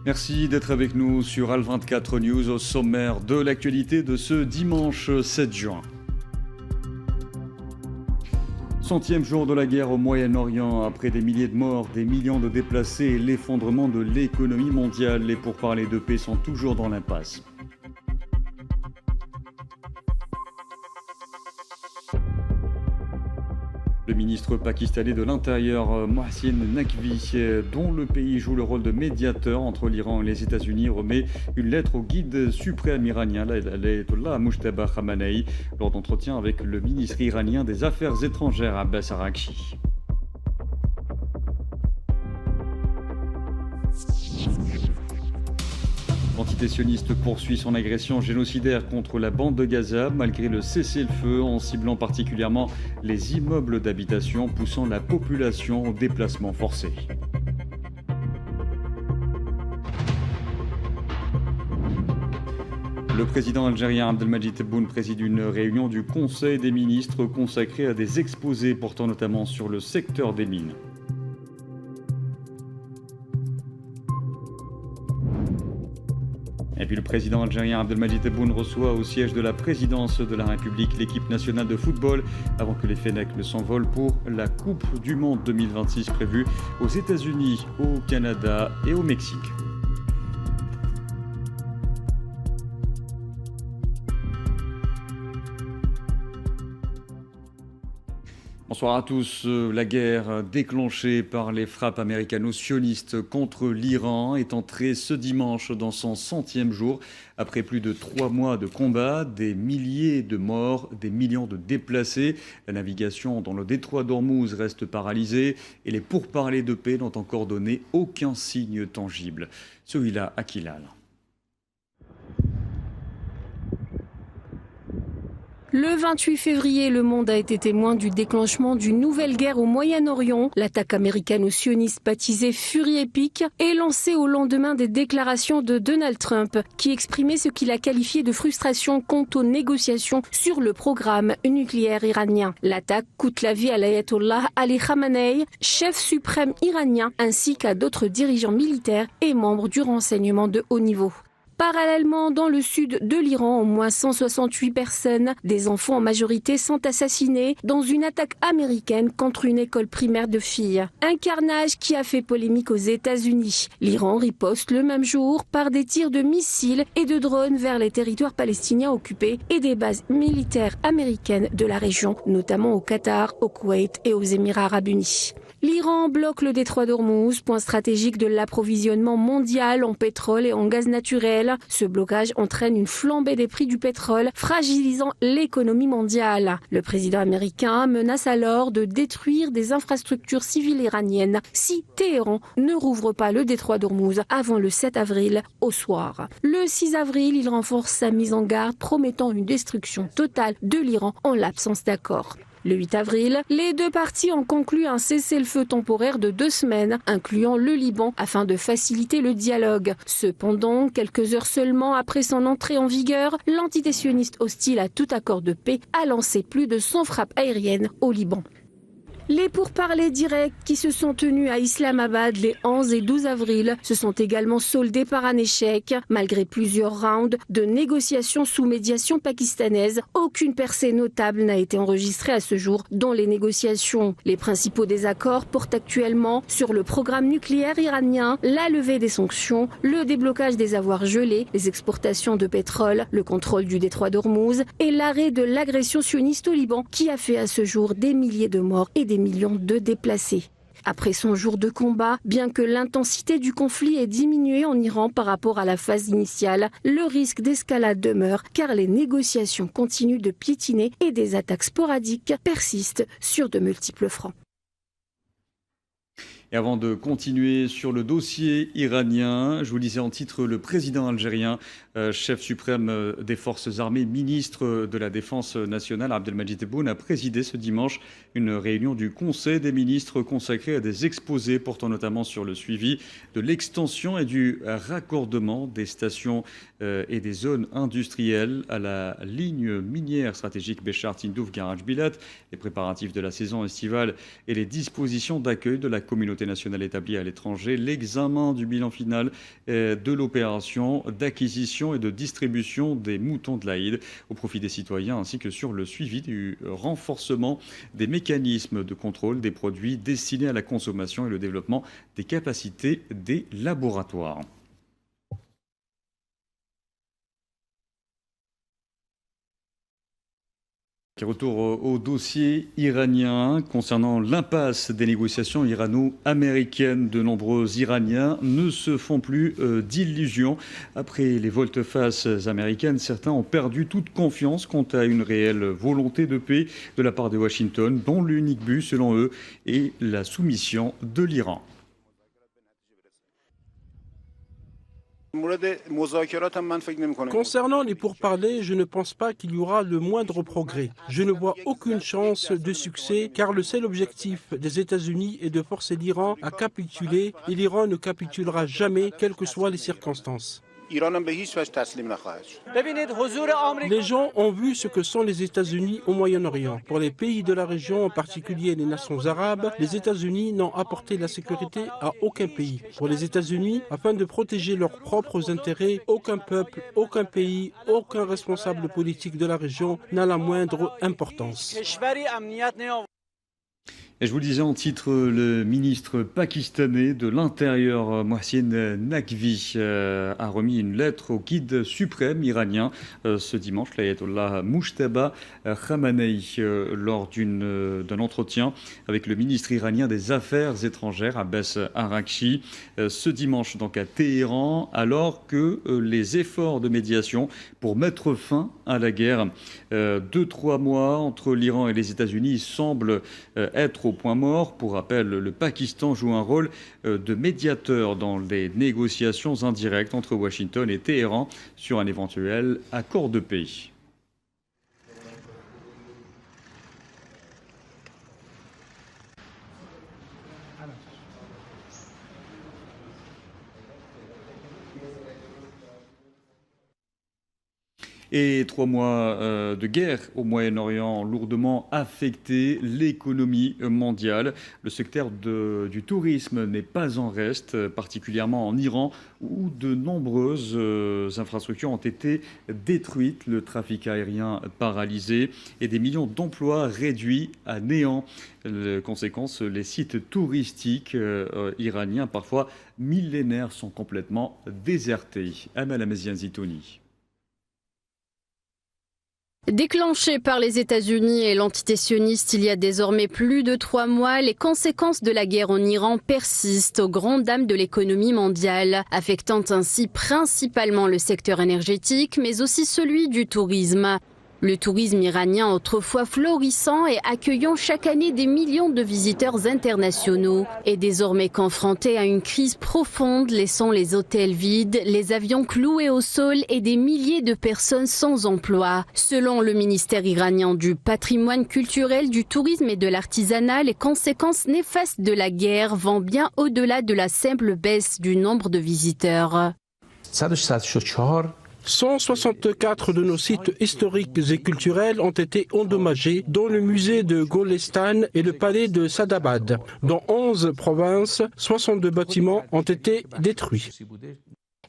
Merci d'être avec nous sur Al24 News au sommaire de l'actualité de ce dimanche 7 juin. 100e jour de la guerre au Moyen-Orient, après des milliers de morts, des millions de déplacés et l'effondrement de l'économie mondiale, les pourparlers de paix sont toujours dans l'impasse. Le ministre pakistanais de l'Intérieur, Mohsin Naqvi, dont le pays joue le rôle de médiateur entre l'Iran et les États-Unis, remet une lettre au guide suprême iranien, l'ayatollah Mujtaba Khamenei, lors d'entretien avec le ministre iranien des Affaires étrangères, Abbas Araghchi. L'entité sioniste poursuit son agression génocidaire contre la bande de Gaza, malgré le cessez-le-feu, en ciblant particulièrement les immeubles d'habitation, poussant la population au déplacement forcé. Le président algérien Abdelmadjid Tebboune préside une réunion du Conseil des ministres consacrée à des exposés portant notamment sur le secteur des mines. Et puis le président algérien Abdelmadjid Tebboune reçoit au siège de la présidence de la République l'équipe nationale de football avant que les Fennecs ne s'envolent pour la Coupe du Monde 2026 prévue aux États-Unis, au Canada et au Mexique. Bonsoir à tous. La guerre déclenchée par les frappes américano-sionistes contre l'Iran est entrée ce dimanche dans son 100e jour. Après plus de 3 mois de combat, des milliers de morts, des millions de déplacés. La navigation dans le détroit d'Ormuz reste paralysée et les pourparlers de paix n'ont encore donné aucun signe tangible. Celui-là à Kilal. Le 28 février, le monde a été témoin du déclenchement d'une nouvelle guerre au Moyen-Orient. L'attaque américano-sioniste baptisée Furie épique est lancée au lendemain des déclarations de Donald Trump, qui exprimait ce qu'il a qualifié de frustration quant aux négociations sur le programme nucléaire iranien. L'attaque coûte la vie à l'ayatollah Ali Khamenei, chef suprême iranien, ainsi qu'à d'autres dirigeants militaires et membres du renseignement de haut niveau. Parallèlement, dans le sud de l'Iran, au moins 168 personnes, des enfants en majorité, sont assassinés dans une attaque américaine contre une école primaire de filles. Un carnage qui a fait polémique aux États-Unis. L'Iran riposte le même jour par des tirs de missiles et de drones vers les territoires palestiniens occupés et des bases militaires américaines de la région, notamment au Qatar, au Koweït et aux Émirats arabes unis. L'Iran bloque le détroit d'Ormuz, point stratégique de l'approvisionnement mondial en pétrole et en gaz naturel. Ce blocage entraîne une flambée des prix du pétrole, fragilisant l'économie mondiale. Le président américain menace alors de détruire des infrastructures civiles iraniennes si Téhéran ne rouvre pas le détroit d'Ormuz avant le 7 avril au soir. Le 6 avril, il renforce sa mise en garde, promettant une destruction totale de l'Iran en l'absence d'accord. Le 8 avril, les deux parties ont conclu un cessez-le-feu temporaire de 2 semaines, incluant le Liban, afin de faciliter le dialogue. Cependant, quelques heures seulement après son entrée en vigueur, l'entité sioniste hostile à tout accord de paix a lancé plus de 100 frappes aériennes au Liban. Les pourparlers directs qui se sont tenus à Islamabad les 11 et 12 avril se sont également soldés par un échec. Malgré plusieurs rounds de négociations sous médiation pakistanaise, aucune percée notable n'a été enregistrée à ce jour dans les négociations. Les principaux désaccords portent actuellement sur le programme nucléaire iranien, la levée des sanctions, le déblocage des avoirs gelés, les exportations de pétrole, le contrôle du détroit d'Ormuz et l'arrêt de l'agression sioniste au Liban qui a fait à ce jour des milliers de morts et des millions de déplacés. Après son jour de combat, bien que l'intensité du conflit ait diminué en Iran par rapport à la phase initiale, le risque d'escalade demeure car les négociations continuent de piétiner et des attaques sporadiques persistent sur de multiples fronts. Et avant de continuer sur le dossier iranien, je vous disais en titre, le président algérien, chef suprême des forces armées, ministre de la Défense nationale, Abdelmadjid Tebboune, a présidé ce dimanche une réunion du Conseil des ministres consacrée à des exposés portant notamment sur le suivi de l'extension et du raccordement des stations et des zones industrielles à la ligne minière stratégique Béchar-Tindouf-Garage-Bilat, les préparatifs de la saison estivale et les dispositions d'accueil de la communauté communauté nationale établie à l'étranger l'examen du bilan final de l'opération d'acquisition et de distribution des moutons de l'Aïd au profit des citoyens, ainsi que sur le suivi du renforcement des mécanismes de contrôle des produits destinés à la consommation et le développement des capacités des laboratoires. Retour au dossier iranien concernant l'impasse des négociations irano-américaines. De nombreux Iraniens ne se font plus d'illusions. Après les volte-face américaines, certains ont perdu toute confiance quant à une réelle volonté de paix de la part de Washington, dont l'unique but, selon eux, est la soumission de l'Iran. Concernant les pourparlers, je ne pense pas qu'il y aura le moindre progrès. Je ne vois aucune chance de succès car le seul objectif des États-Unis est de forcer l'Iran à capituler et l'Iran ne capitulera jamais, quelles que soient les circonstances. Les gens ont vu ce que sont les États-Unis au Moyen-Orient. Pour les pays de la région, en particulier les nations arabes, les États-Unis n'ont apporté la sécurité à aucun pays. Pour les États-Unis, afin de protéger leurs propres intérêts, aucun peuple, aucun pays, aucun responsable politique de la région n'a la moindre importance. Et je vous le disais en titre, le ministre pakistanais de l'Intérieur, Mohsin Naqvi, a remis une lettre au guide suprême iranien ce dimanche, l'ayatollah Mujtaba Khamenei, lors d'un entretien avec le ministre iranien des Affaires étrangères, Abbas Araghchi, ce dimanche donc à Téhéran, alors que les efforts de médiation pour mettre fin à la guerre 2-3 mois entre l'Iran et les États-Unis semblent être au point mort. Pour rappel, le Pakistan joue un rôle de médiateur dans les négociations indirectes entre Washington et Téhéran sur un éventuel accord de paix. Et 3 mois de guerre au Moyen-Orient ont lourdement affecté l'économie mondiale. Le secteur du tourisme n'est pas en reste, particulièrement en Iran, où de nombreuses infrastructures ont été détruites, le trafic aérien paralysé et des millions d'emplois réduits à néant. Conséquence, les sites touristiques iraniens, parfois millénaires, sont complètement désertés. Amel Amezian Zitouni. Déclenchée par les États-Unis et l'entité sioniste il y a désormais plus de 3 mois, les conséquences de la guerre en Iran persistent aux grandes dames de l'économie mondiale, affectant ainsi principalement le secteur énergétique, mais aussi celui du tourisme. Le tourisme iranien, autrefois florissant et accueillant chaque année des millions de visiteurs internationaux, est désormais confronté à une crise profonde, laissant les hôtels vides, les avions cloués au sol et des milliers de personnes sans emploi. Selon le ministère iranien du patrimoine culturel, du tourisme et de l'artisanat, les conséquences néfastes de la guerre vont bien au-delà de la simple baisse du nombre de visiteurs. 164 de nos sites historiques et culturels ont été endommagés, dont le musée de Golestan et le palais de Sadabad. Dans 11 provinces, 62 bâtiments ont été détruits.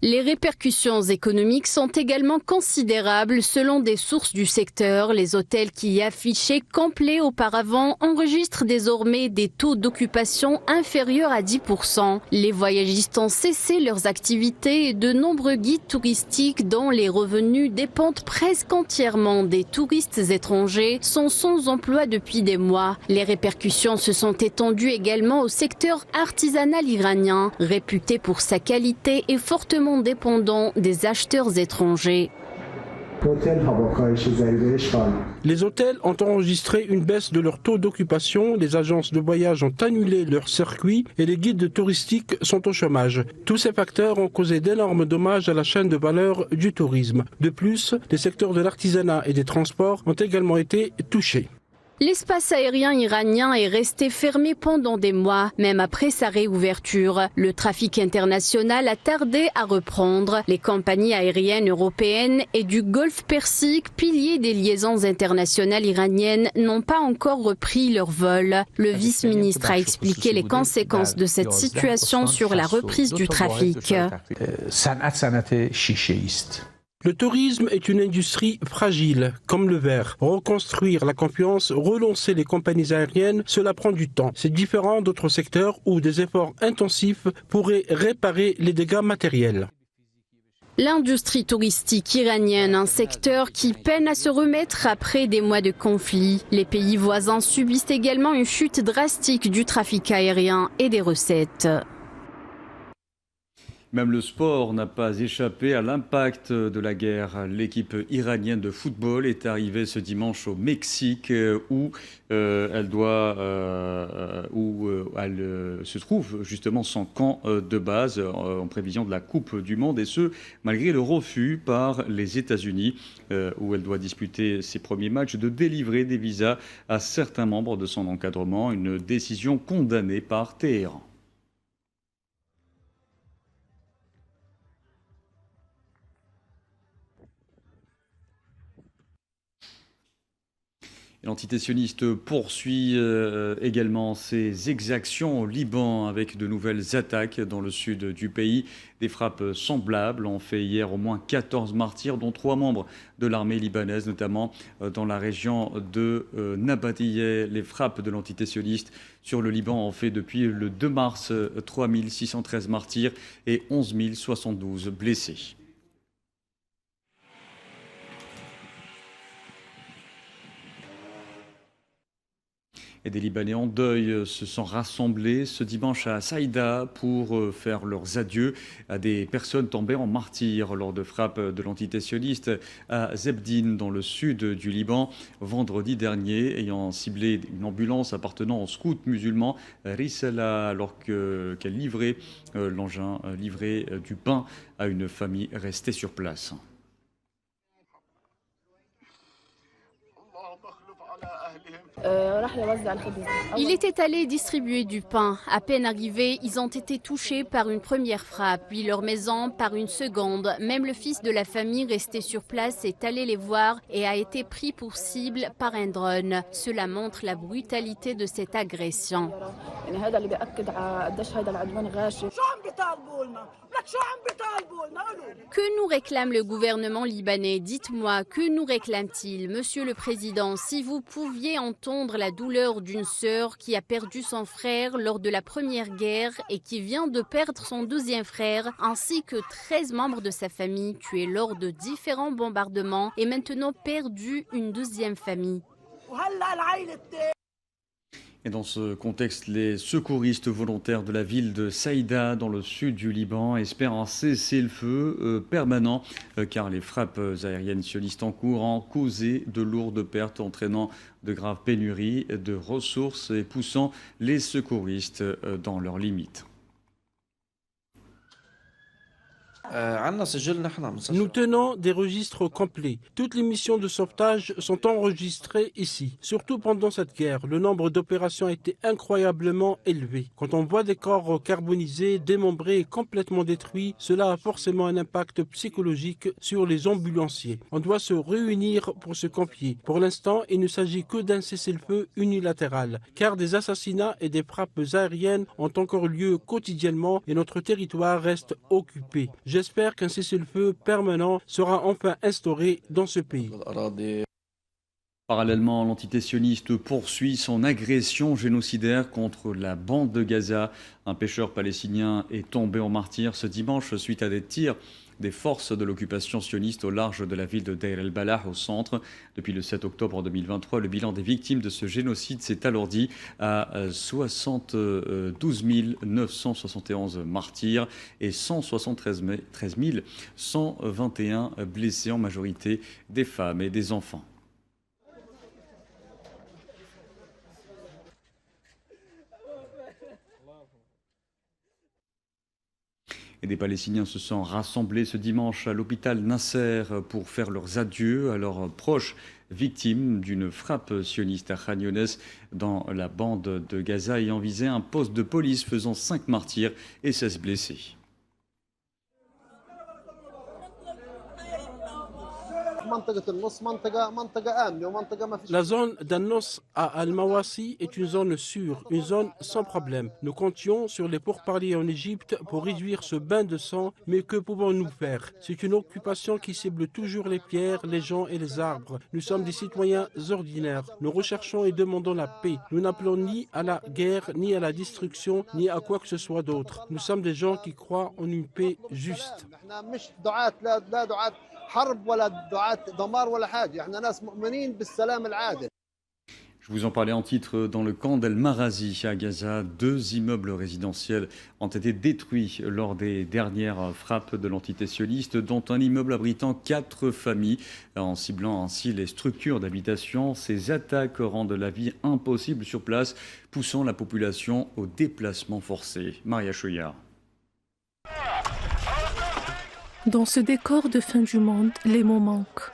Les répercussions économiques sont également considérables selon des sources du secteur. Les hôtels qui affichaient complets auparavant enregistrent désormais des taux d'occupation inférieurs à 10%. Les voyagistes ont cessé leurs activités et de nombreux guides touristiques dont les revenus dépendent presque entièrement des touristes étrangers sont sans emploi depuis des mois. Les répercussions se sont étendues également au secteur artisanal iranien, réputé pour sa qualité et fortement dépendant des acheteurs étrangers. Les hôtels ont enregistré une baisse de leur taux d'occupation, les agences de voyage ont annulé leurs circuits et les guides touristiques sont au chômage. Tous ces facteurs ont causé d'énormes dommages à la chaîne de valeur du tourisme. De plus, les secteurs de l'artisanat et des transports ont également été touchés. L'espace aérien iranien est resté fermé pendant des mois, même après sa réouverture. Le trafic international a tardé à reprendre. Les compagnies aériennes européennes et du Golfe Persique, piliers des liaisons internationales iraniennes, n'ont pas encore repris leur vol. Le vice-ministre a expliqué les conséquences de cette situation sur la reprise du trafic. Le tourisme est une industrie fragile, comme le verre. Reconstruire la confiance, relancer les compagnies aériennes, cela prend du temps. C'est différent d'autres secteurs où des efforts intensifs pourraient réparer les dégâts matériels. L'industrie touristique iranienne, un secteur qui peine à se remettre après des mois de conflit. Les pays voisins subissent également une chute drastique du trafic aérien et des recettes. Même le sport n'a pas échappé à l'impact de la guerre. L'équipe iranienne de football est arrivée ce dimanche au Mexique où elle se trouve justement son camp de base en prévision de la Coupe du Monde, et ce malgré le refus par les États-Unis où elle doit disputer ses premiers matchs de délivrer des visas à certains membres de son encadrement, une décision condamnée par Téhéran. L'entité sioniste poursuit également ses exactions au Liban avec de nouvelles attaques dans le sud du pays. Des frappes semblables ont fait hier au moins 14 martyrs, dont 3 membres de l'armée libanaise, notamment dans la région de Nabatieh. Les frappes de l'entité sioniste sur le Liban ont fait depuis le 2 mars 3613 martyrs et 11 072 blessés. Et des Libanais en deuil se sont rassemblés ce dimanche à Saïda pour faire leurs adieux à des personnes tombées en martyrs lors de frappes de l'entité sioniste à Zebdine, dans le sud du Liban, vendredi dernier, ayant ciblé une ambulance appartenant au scout musulman Risala alors qu'elle livrait l'engin livrait du pain à une famille restée sur place. Il était allé distribuer du pain. À peine arrivés, ils ont été touchés par une première frappe, puis leur maison par une seconde. Même le fils de la famille resté sur place est allé les voir et a été pris pour cible par un drone. Cela montre la brutalité de cette agression. Que nous réclame le gouvernement libanais? Dites-moi, que nous réclame-t-il? Monsieur le Président, si vous pouviez entendre la douleur d'une sœur qui a perdu son frère lors de la première guerre et qui vient de perdre son deuxième frère, ainsi que 13 membres de sa famille tués lors de différents bombardements et maintenant perdu une deuxième famille. Et dans ce contexte, les secouristes volontaires de la ville de Saïda, dans le sud du Liban, espèrent un cessez-le-feu permanent, car les frappes aériennes sionistes en cours ont causé de lourdes pertes, entraînant de graves pénuries de ressources et poussant les secouristes dans leurs limites. Nous tenons des registres complets. Toutes les missions de sauvetage sont enregistrées ici. Surtout pendant cette guerre, le nombre d'opérations a été incroyablement élevé. Quand on voit des corps carbonisés, démembrés et complètement détruits, cela a forcément un impact psychologique sur les ambulanciers. On doit se réunir pour se confier. Pour l'instant, il ne s'agit que d'un cessez-le-feu unilatéral, car des assassinats et des frappes aériennes ont encore lieu quotidiennement et notre territoire reste occupé. J'espère qu'un cessez-le-feu permanent sera enfin instauré dans ce pays. Parallèlement, l'entité sioniste poursuit son agression génocidaire contre la bande de Gaza. Un pêcheur palestinien est tombé en martyr ce dimanche suite à des tirs des forces de l'occupation sioniste au large de la ville de Deir el-Balah au centre. Depuis le 7 octobre 2023, le bilan des victimes de ce génocide s'est alourdi à 72 971 martyrs et 173 121 blessés, en majorité des femmes et des enfants. Et des Palestiniens se sont rassemblés ce dimanche à l'hôpital Nasser pour faire leurs adieux à leurs proches victimes d'une frappe sioniste à Khan Younes dans la bande de Gaza ayant visé un poste de police faisant 5 martyrs et 16 blessés. La zone d'Annos à Al-Mawasi est une zone sûre, une zone sans problème. Nous comptions sur les pourparlers en Égypte pour réduire ce bain de sang, mais que pouvons-nous faire? C'est une occupation qui cible toujours les pierres, les gens et les arbres. Nous sommes des citoyens ordinaires. Nous recherchons et demandons la paix. Nous n'appelons ni à la guerre, ni à la destruction, ni à quoi que ce soit d'autre. Nous sommes des gens qui croient en une paix juste. Je vous en parlais en titre. Dans le camp d'El Marazi à Gaza, 2 immeubles résidentiels ont été détruits lors des dernières frappes de l'entité sioniste, dont un immeuble abritant 4 familles, en ciblant ainsi les structures d'habitation. Ces attaques rendent la vie impossible sur place, poussant la population au déplacement forcé. Maria Chouillard. Dans ce décor de fin du monde, les mots manquent.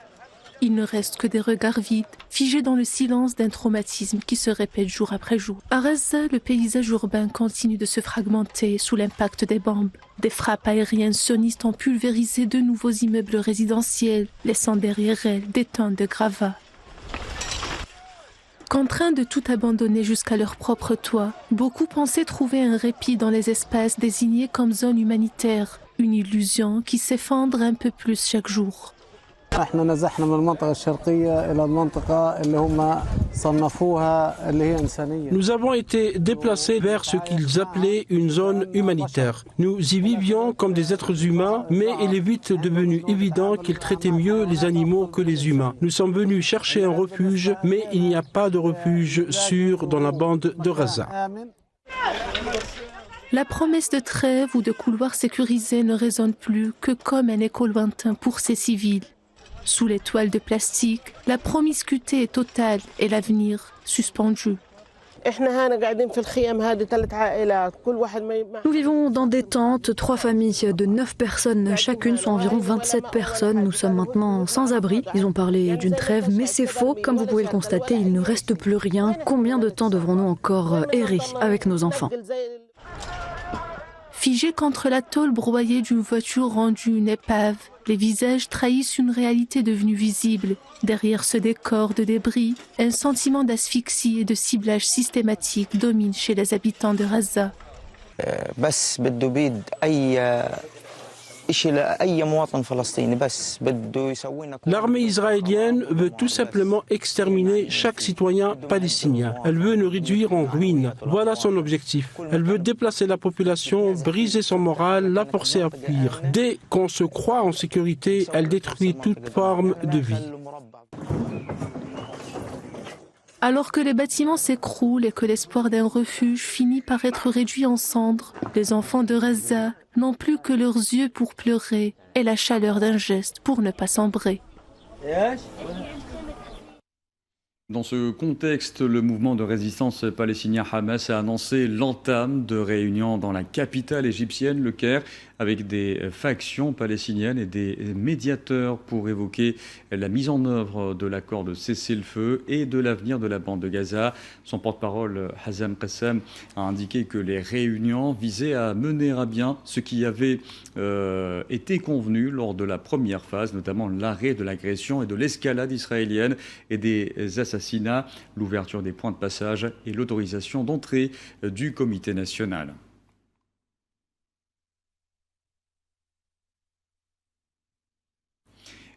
Il ne reste que des regards vides, figés dans le silence d'un traumatisme qui se répète jour après jour. À Gaza, le paysage urbain continue de se fragmenter sous l'impact des bombes. Des frappes aériennes sionistes ont pulvérisé de nouveaux immeubles résidentiels, laissant derrière elles des tonnes de gravats. Contraints de tout abandonner jusqu'à leur propre toit, beaucoup pensaient trouver un répit dans les espaces désignés comme zones humanitaires. Une illusion qui s'effondre un peu plus chaque jour. Nous avons été déplacés vers ce qu'ils appelaient une zone humanitaire. Nous y vivions comme des êtres humains, mais il est vite devenu évident qu'ils traitaient mieux les animaux que les humains. Nous sommes venus chercher un refuge, mais il n'y a pas de refuge sûr dans la bande de Gaza. La promesse de trêve ou de couloirs sécurisés ne résonne plus que comme un écho lointain pour ces civils. Sous les toiles de plastique, la promiscuité est totale et l'avenir suspendu. Nous vivons dans des tentes, 3 familles de 9 personnes chacune, soit environ 27 personnes. Nous sommes maintenant sans abri. Ils ont parlé d'une trêve, mais c'est faux. Comme vous pouvez le constater, il ne reste plus rien. Combien de temps devrons-nous encore errer avec nos enfants ? Figés contre la tôle broyée d'une voiture rendue une épave, les visages trahissent une réalité devenue visible. Derrière ce décor de débris, un sentiment d'asphyxie et de ciblage systématique domine chez les habitants de Gaza. L'armée israélienne veut tout simplement exterminer chaque citoyen palestinien. Elle veut nous réduire en ruine. Voilà son objectif. Elle veut déplacer la population, briser son moral, la forcer à fuir. Dès qu'on se croit en sécurité, elle détruit toute forme de vie. Alors que les bâtiments s'écroulent et que l'espoir d'un refuge finit par être réduit en cendres, les enfants de Gaza n'ont plus que leurs yeux pour pleurer et la chaleur d'un geste pour ne pas sombrer. Dans ce contexte, le mouvement de résistance palestinien Hamas a annoncé l'entame de réunions dans la capitale égyptienne, le Caire, avec des factions palestiniennes et des médiateurs pour évoquer la mise en œuvre de l'accord de cessez-le-feu et de l'avenir de la bande de Gaza. Son porte-parole, Hazem Qassem, a indiqué que les réunions visaient à mener à bien ce qui avait été convenu lors de la première phase, notamment l'arrêt de l'agression et de l'escalade israélienne et des assassinats, l'ouverture des points de passage et l'autorisation d'entrée du comité national.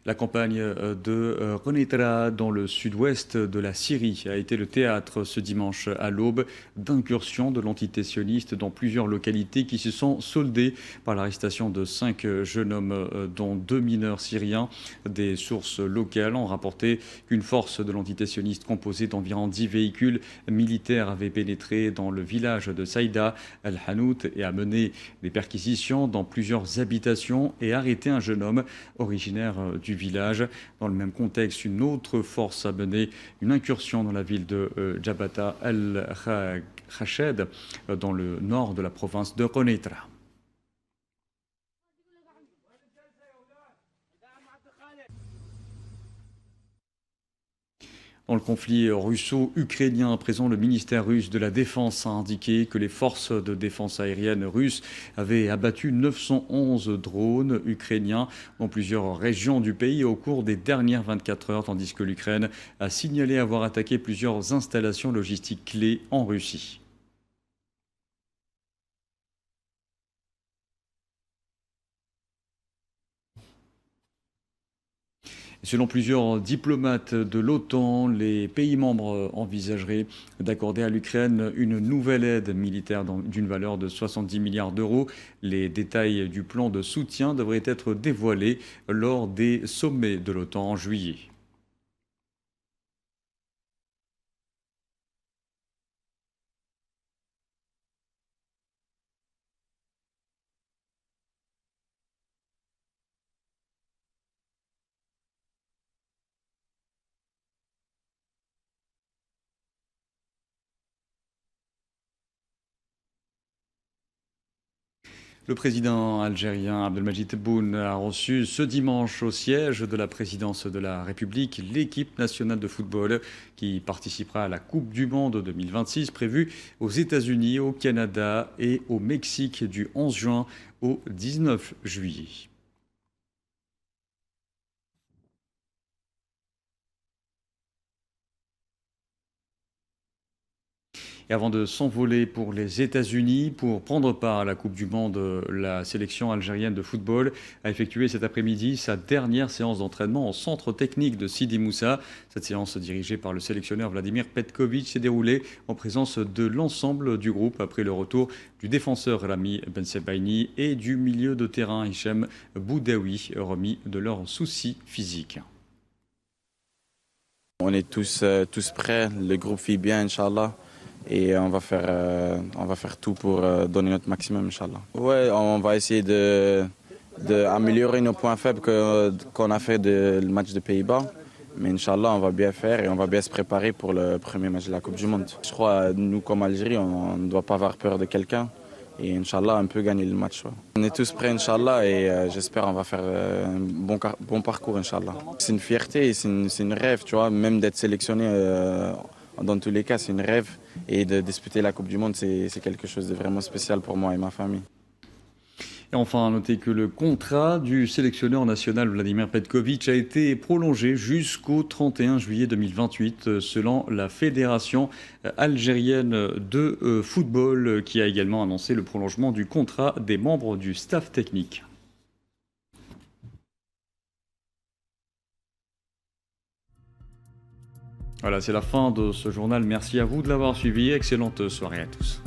La campagne de Quneitra dans le sud-ouest de la Syrie a été le théâtre ce dimanche à l'aube d'incursions de l'entité sioniste dans plusieurs localités qui se sont soldées par l'arrestation de 5 jeunes hommes, dont 2 mineurs syriens. Des sources locales ont rapporté qu'une force de l'entité sioniste composée d'environ 10 véhicules militaires avait pénétré dans le village de Saïda al-Hanout et a mené des perquisitions dans plusieurs habitations et arrêté un jeune homme originaire du village. Dans le même contexte, une autre force a mené une incursion dans la ville de Jabata al-Khashed, dans le nord de la province de Quneitra. Dans le conflit russo-ukrainien à présent, le ministère russe de la Défense a indiqué que les forces de défense aérienne russes avaient abattu 911 drones ukrainiens dans plusieurs régions du pays au cours des dernières 24 heures, tandis que l'Ukraine a signalé avoir attaqué plusieurs installations logistiques clés en Russie. Selon plusieurs diplomates de l'OTAN, les pays membres envisageraient d'accorder à l'Ukraine une nouvelle aide militaire d'une valeur de 70 milliards d'euros. Les détails du plan de soutien devraient être dévoilés lors des sommets de l'OTAN en juillet. Le président algérien Abdelmadjid Tebboune a reçu ce dimanche au siège de la présidence de la République l'équipe nationale de football qui participera à la Coupe du Monde 2026 prévue aux États-Unis, au Canada et au Mexique du 11 juin au 19 juillet. Et avant de s'envoler pour les États-Unis pour prendre part à la Coupe du Monde, la sélection algérienne de football a effectué cet après-midi sa dernière séance d'entraînement au centre technique de Sidi Moussa. Cette séance dirigée par le sélectionneur Vladimir Petkovic s'est déroulée en présence de l'ensemble du groupe après le retour du défenseur Rami Bensebaini et du milieu de terrain Hichem Boudaoui, remis de leurs soucis physiques. On est tous prêts, le groupe vit bien, Inch'Allah. Et on va faire tout pour donner notre maximum, Inch'Allah. Ouais, on va essayer d'améliorer nos points faibles qu'on a fait le match de Pays-Bas. Mais Inch'Allah, on va bien faire et on va bien se préparer pour le premier match de la Coupe du Monde. Je crois, nous comme Algérie, on ne doit pas avoir peur de quelqu'un. Et Inch'Allah, on peut gagner le match. Ouais. On est tous prêts, Inch'Allah, et j'espère qu'on va faire un bon parcours, Inch'Allah. C'est une fierté, c'est une rêve, tu vois, même d'être sélectionné. Dans tous les cas, c'est une rêve. Et de disputer la Coupe du Monde, c'est quelque chose de vraiment spécial pour moi et ma famille. Et enfin, à noter que le contrat du sélectionneur national Vladimir Petkovic a été prolongé jusqu'au 31 juillet 2028, selon la Fédération algérienne de football, qui a également annoncé le prolongement du contrat des membres du staff technique. Voilà, c'est la fin de ce journal. Merci à vous de l'avoir suivi. Excellente soirée à tous.